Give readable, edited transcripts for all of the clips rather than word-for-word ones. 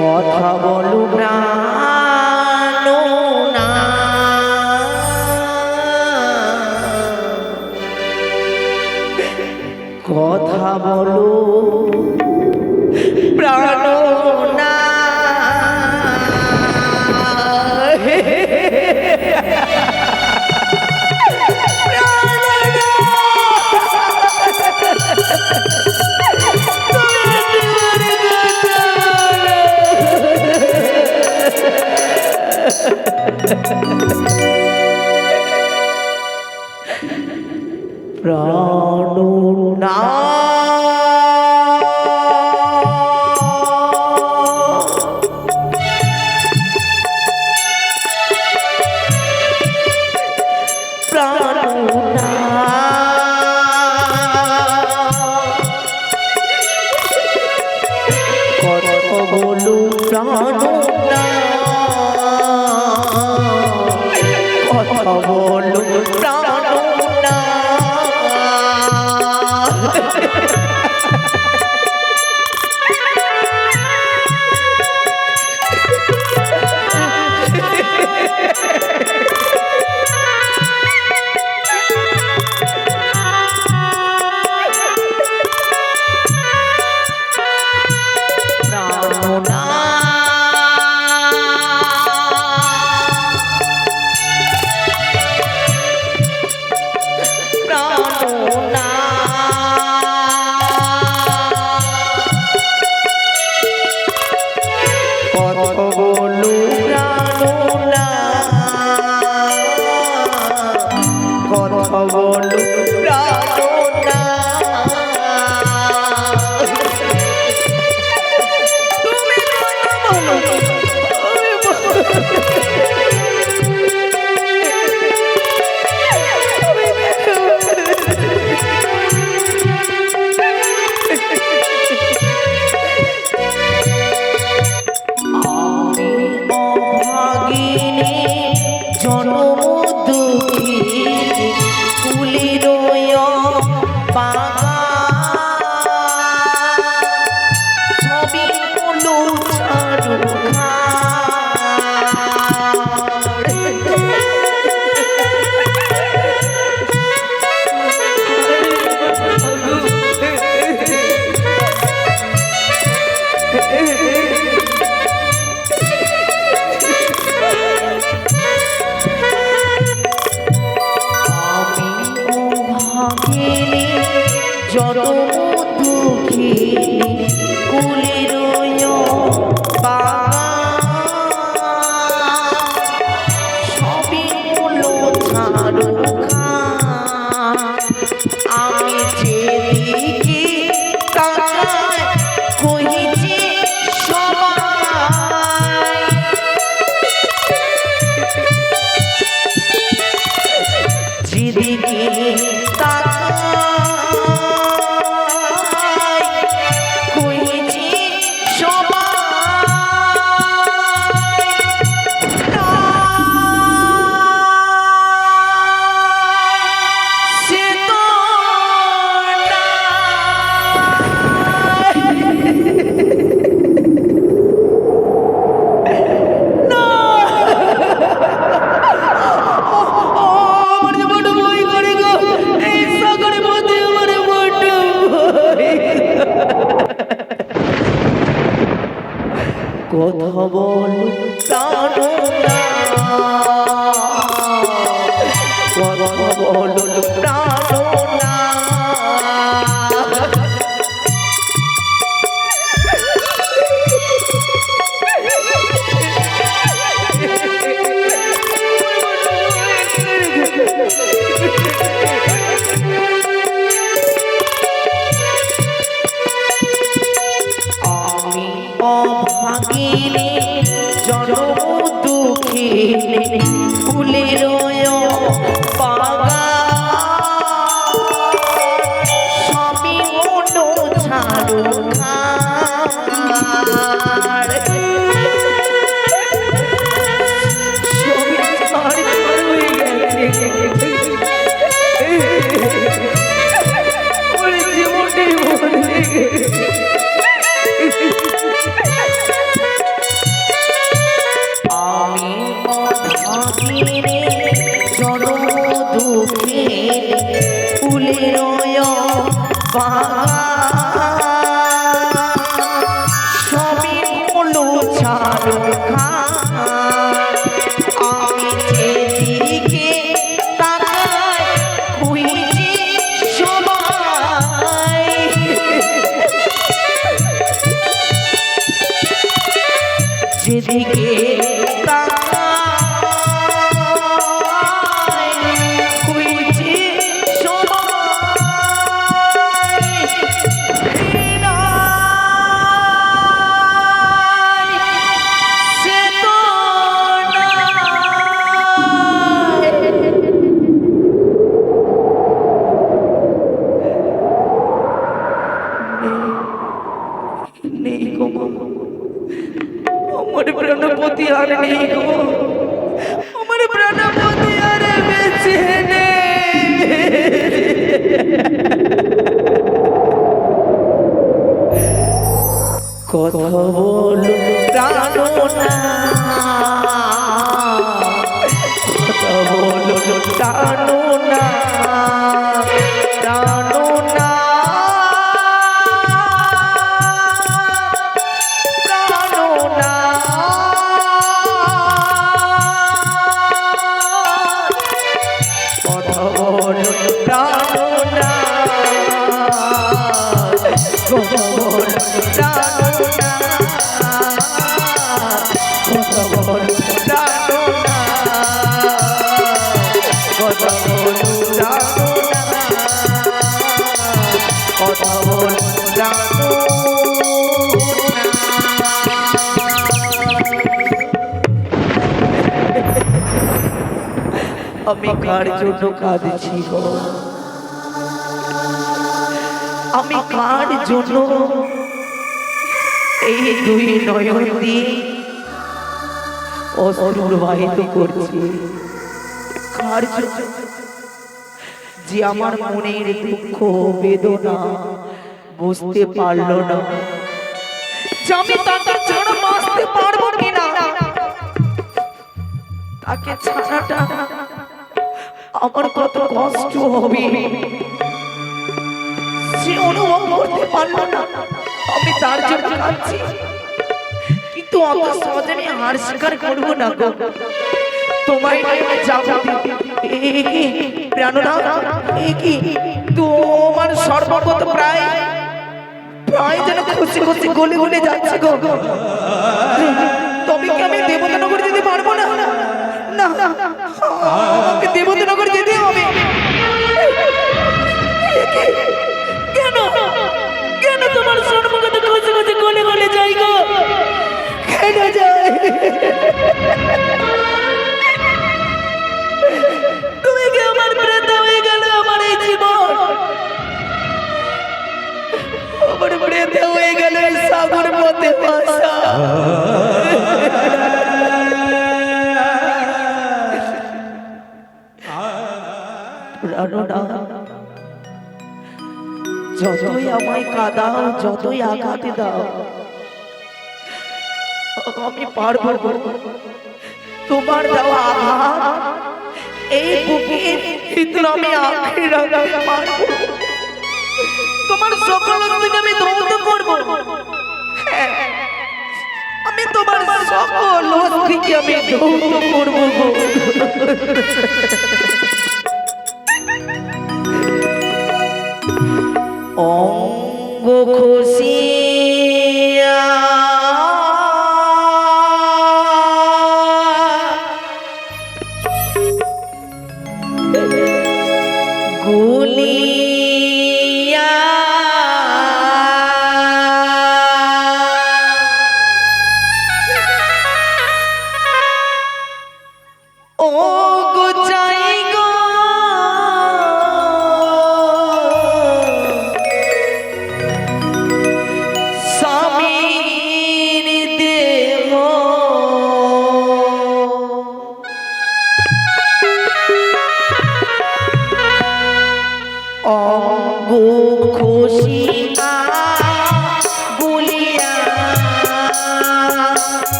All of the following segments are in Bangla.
কথা বলো প্রাণ না, কথা বলো প্রাণ না। প্রাণ না প্রাণ না কথা বলো প্রাণ না, কথা বলো প্রাণ না। কথা বল প্রাণ না, কথা বল প্রাণ না। ভাগিনী জনম দুঃখিনী ফুলের স্বামী মন ছাড়ো সবই হলো ছাড়ো আমি যেদিকে তাকাই খুঁজি সবাই যেদিকে আমার প্রাণপতি আর নেই গো, আমার প্রাণপতি আর বেঁচে নেই। কথা বলো প্রাণনা, কথা বলো প্রাণনা, প্রাণনা আমি কার জন্য কাঁদছি গো, আমি কার জন্য এই দুই নয়ন দিয়ে অশ্রুবাহিত করছি, কার জন্য যে আমার মনের দুঃখ বেদনা বুঝতে পারলো না, যে আমি তাকে ছাড়া বাঁচতে পারবো কিনা, তাকে ছাড়াটা আমার কত কষ্ট হবে সে অনুভব করতে পারলো না। আমি তার জন্য কাঁদছি, কিন্তু অত সহজে আমি হার স্বীকার করবো না গো। তোমায় যাবো প্রাণনা, কি তোমার সর্বগত প্রায় প্রায় যেন খুশি খুশি গলে গলে যাচ্ছে গো। তবে কি আমি দেবতানগর যেতে পারবো না? না, আমাকে দেবতানগর যেতে হবে। কেন কেন তোমার সর্বগত খুশি খুশি গলে গলে যাই গো? কেন যায়? তুমি কি আমার প্রেতা হয়ে গেল? আমার এই জীবন আমার প্রেতা হয়ে গেল সাগর পথে ভাসা। যতই আমায় কাঁদাও, যতই আঘাত দাও, আমি পারবো তোমার দেওয়া আঘাত এই বুকের ভিতর আমি আঁকড়ে রাখতে পারবো। তোমার সকল থেকে আমি ধৌত করবো। আমি তোমার সকল থেকে আমি ধৌত করবো। অঙ্গ খুশিয়া গুলিয়া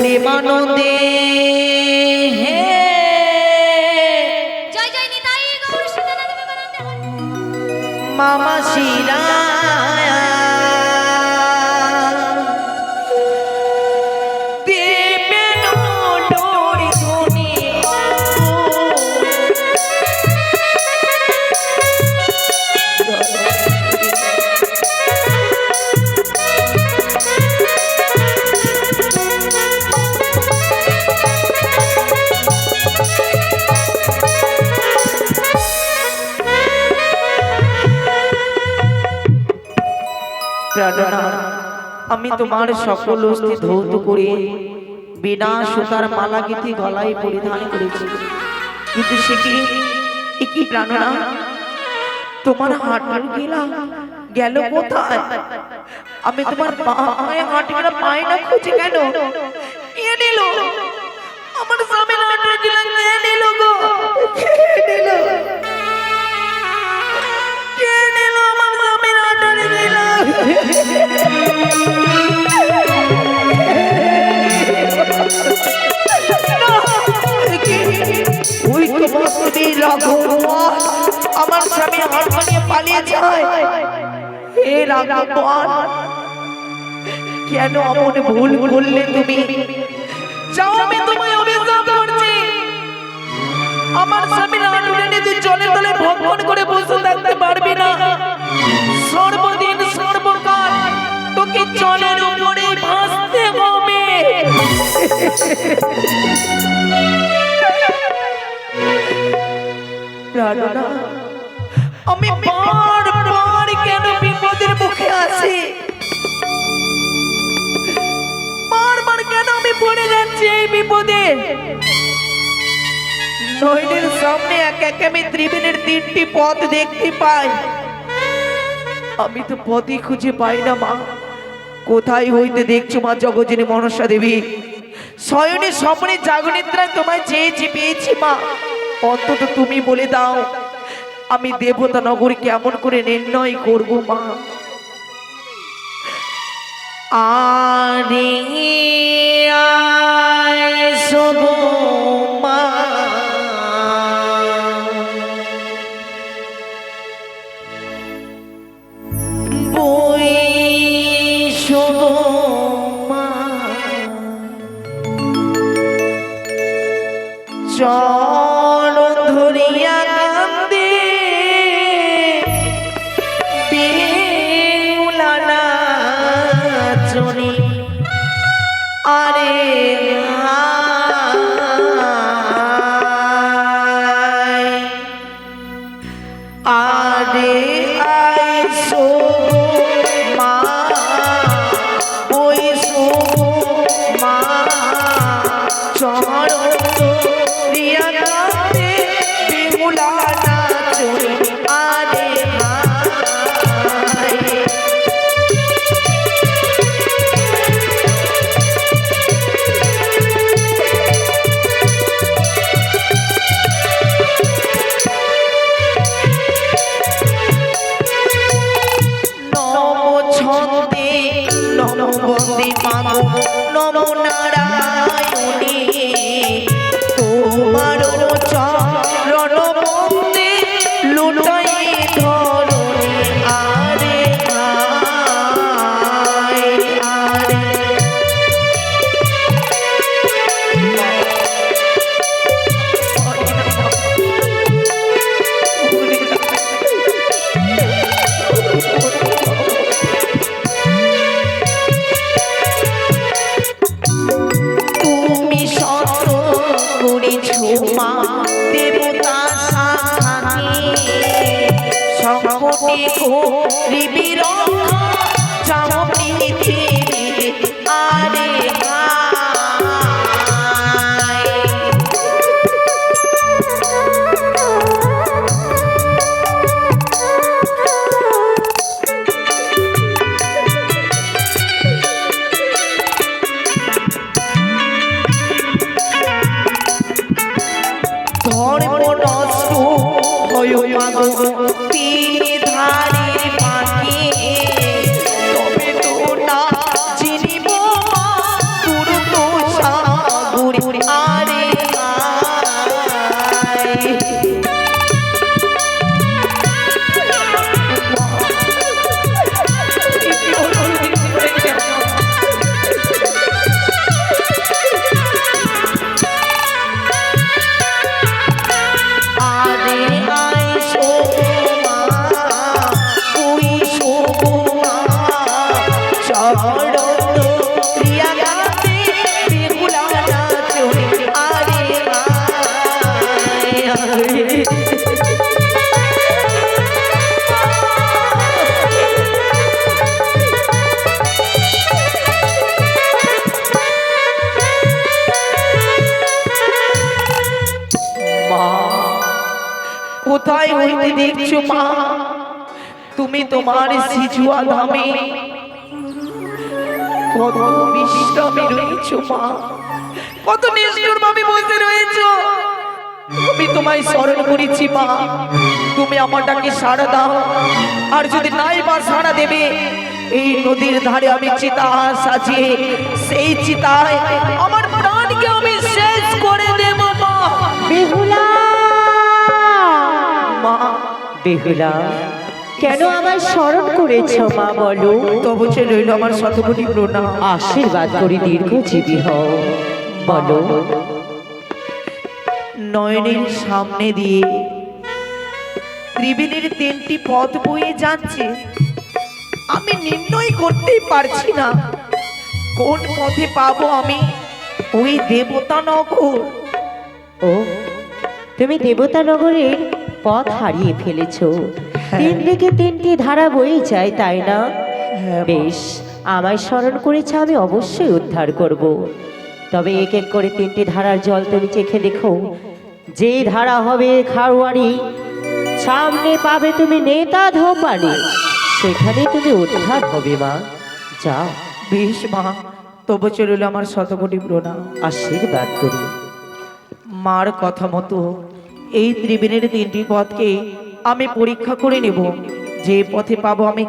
প্রেমানন্দে হে জয় জয় নিতাই গৌর সীতানাথ প্রেমানন্দে মামা শিরা আমি তোমার সকল অস্থি ধৌত করে বিনা সুতার মালা গীতি গলায় পরিধান করেছি, কিন্তু সে কি প্রাণনা তোমার হাঁটার গেলা গেল কোথায়? আমি তোমার পায়ে হাঁটি গেলা পাই না, খুঁজে কেন কে নিল আমার স্বামীর হাঁটার গেলা? কে নিল গো? কে নিল আমার স্বামীর হাঁটার গেলা? ওই তো বস্তুদের রাঘবান আমার স্বামী হার মানিয়ে পালিয়ে যায়। হে রাঘবান, কেন এমন ভুল করলে তুমি? যাও, আমি তোমায় অভিশাপ করছি। আমার স্বামীর হাঁটুরে নিয়ে জলে তলে ভক্ষণ করে বসে থাকতে পারবি না। সর্বদিন সর্বকাল তোকে জলের উপরে ভাসতে হবে। প্রাণনা, আমি বারবার কেন বিপদের মুখে আছি? বারবার কেন আমি পড়ে যাচ্ছি এই বিপদে? নইনের সামনে এক এক আমি ত্রিবেণীর 3টি পথ দেখতে পাই, আমি তো পথই খুঁজে পাই না। মা, কোথায় হইতে দেখছো মা জগজনী মনসা দেবী? শয়নে স্বপ্নে জাগনিদ্রায় তোমায় চেয়েছি, পেয়েছি মা। অন্তত তুমি বলে দাও, আমি দেবতা নগরী কেমন করে নির্ণয় করব মা? আরে আয় শোভো মা, বই শোভো মা, চরণ ধরিয়া কান্দে বেহুলা নাচনি। আরে আরে আয় শোভো মা, ওই শোভো মা, চরণ ধরিয়া কান্দে বেহুলা নাচনি। আরে ছন্দে নম বন্দে মাগো নম নারায়ণী, তোমার চরণ বন্দে লুটাই ধরণী। আরে আরে মা দেবতা সাথী সকটে করিবি রক্ষা, যাও পৃথিবী। আরে ধর্ম নষ্ট হয় মাগো তিনি ধারের পাখি, তবে তো না চিনিব পুরো তো মা, কোথায় হইতে দেখছো মা? তুমি তোমার সিজুয়া ধামে কত বিশ্রামে রয়েছো মা, কত নিষ্ঠুর ভাবে বসে রয়েছো। আমি তোমায় স্মরণ করেছি মা, তুমি আমার ডাকে সাড়া দাও। আর যদি নাই বা সাড়া দেবে, এই নদীর ধারে আমি চিতা সাজিয়ে সেই চিতায় আমার প্রাণকে আমি শেষ করে দেব মা। বেহুলা, মা, বেহুলা, কেন আমার স্মরণ করেছ মা বলো? তবু যে রইল আমার শতকোটি প্রণাম। আশীর্বাদ করি দীর্ঘজীবী হও। বলো। নয়নের সামনে দিয়ে ত্রিবেণীর 3টি পথ বয়ে যাচ্ছে, আমি নির্ণয় করতেই পারছি না কোন পথে পাবো আমি ওই দেবতা নগর। ও, তুমি দেবতা নগরের পথ হারিয়ে ফেলেছো। তিন দিকে 3টি ধারা বয়ে যায়, তাই না? হ্যাঁ মা। বেশ, আমায় স্মরণ করেছে, আমি অবশ্যই উদ্ধার করব। তবে এক এক করে 3টি ধারার জল তুমি চেখে দেখো। যে ধারা হবে খারোয়ারি, সামনে পাবে তুমি নেতা ধোপানি, সেখানে তুমি উদ্ধার হবে মা। যাও, বেশ মা, তবু চলিল আমার শতকোটি প্রণাম। আশীর্বাদ করি। মার কথা মতো এই ত্রিবেণীর 3টি পথকে আমি পরীক্ষা করে নেব, যে পথে পাবো আমি